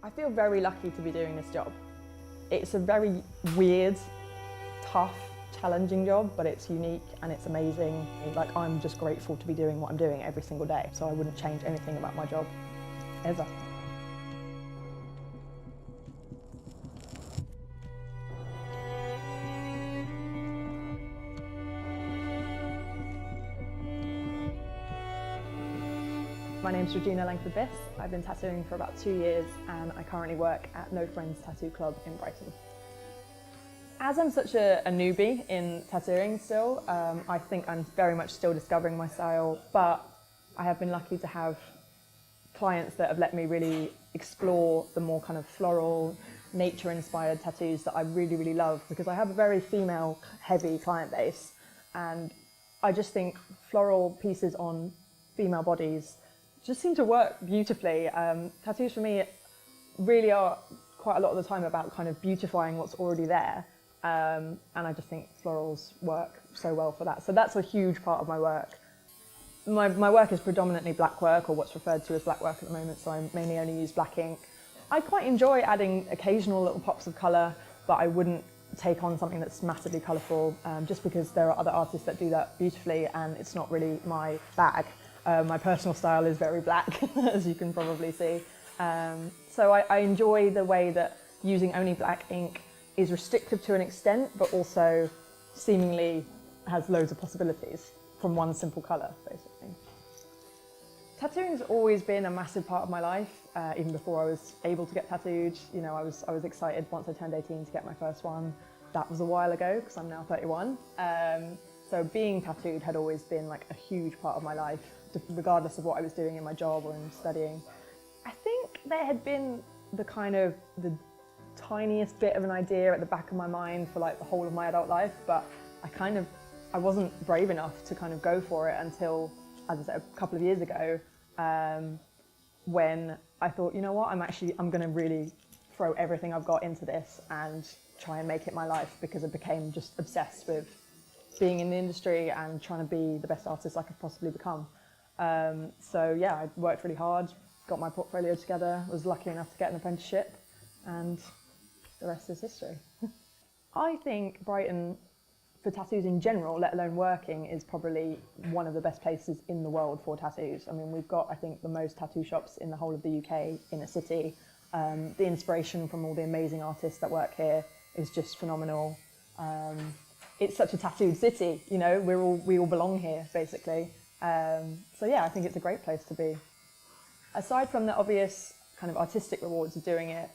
I feel very lucky to be doing this job. It's a very weird, tough, challenging job, but it's unique and it's amazing. Like, I'm just grateful to be doing what I'm doing every single day, so I wouldn't change anything about my job, ever. My name's Georgina Langford-Bliss. I've been tattooing for about 2 years and I currently work at No Friends Tattoo Club in Brighton. As I'm such a newbie in tattooing still, I think I'm very much still discovering my style, but I have been lucky to have clients that have let me really explore the more kind of floral, nature-inspired tattoos that I really, really love, because I have a very female-heavy client base, and I just think floral pieces on female bodies just seem to work beautifully. Tattoos for me really are quite a lot of the time about kind of beautifying what's already there. And I just think florals work so well for that. So that's a huge part of my work. My work is predominantly black work, or what's referred to as black work at the moment, so I mainly only use black ink. I quite enjoy adding occasional little pops of colour, but I wouldn't take on something that's massively colourful, just because there are other artists that do that beautifully and it's not really my bag. My personal style is very black, as you can probably see. So I enjoy the way that using only black ink is restrictive to an extent, but also seemingly has loads of possibilities from one simple colour, basically. Tattooing's always been a massive part of my life, even before I was able to get tattooed. You know, I was excited once I turned 18 to get my first one. That was a while ago, because I'm now 31. So being tattooed had always been like a huge part of my life, regardless of what I was doing in my job or in studying. I think there had been the tiniest bit of an idea at the back of my mind for like the whole of my adult life, but I wasn't brave enough to kind of go for it until, as I said, a couple of years ago, when I thought, you know what, I'm going to really throw everything I've got into this and try and make it my life, because I became just obsessed with being in the industry and trying to be the best artist I could possibly become. So yeah, I worked really hard, got my portfolio together, was lucky enough to get an apprenticeship, and the rest is history. I think Brighton, for tattoos in general, let alone working, is probably one of the best places in the world for tattoos. I mean, we've got, I think, the most tattoo shops in the whole of the UK in a city. The inspiration from all the amazing artists that work here is just phenomenal. It's such a tattooed city, you know, we all belong here, basically. So yeah, I think it's a great place to be. Aside from the obvious kind of artistic rewards of doing it,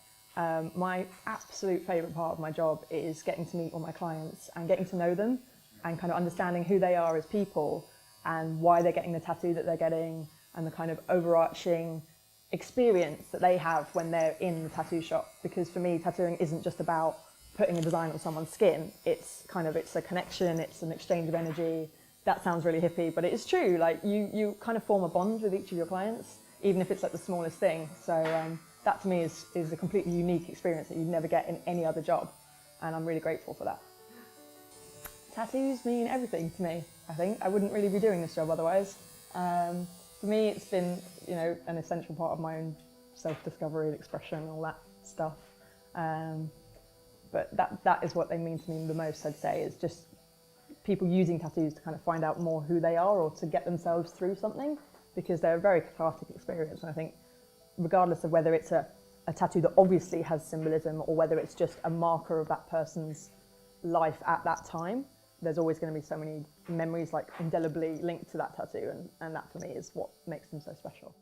my absolute favourite part of my job is getting to meet all my clients and getting to know them and kind of understanding who they are as people and why they're getting the tattoo that they're getting, and the kind of overarching experience that they have when they're in the tattoo shop. Because for me, tattooing isn't just about putting a design on someone's skin. It's a connection, it's an exchange of energy. That sounds really hippie, but it is true. Like, you kind of form a bond with each of your clients, even if it's like the smallest thing. So that to me is a completely unique experience that you'd never get in any other job, and I'm really grateful for that. Tattoos mean everything to me, I think. I wouldn't really be doing this job otherwise. For me, it's been, you know, an essential part of my own self-discovery and expression and all that stuff. But that is what they mean to me the most, I'd say, is just people using tattoos to kind of find out more who they are, or to get themselves through something, because they're a very cathartic experience. And I think regardless of whether it's a tattoo that obviously has symbolism, or whether it's just a marker of that person's life at that time, there's always going to be so many memories like indelibly linked to that tattoo, and that for me is what makes them so special.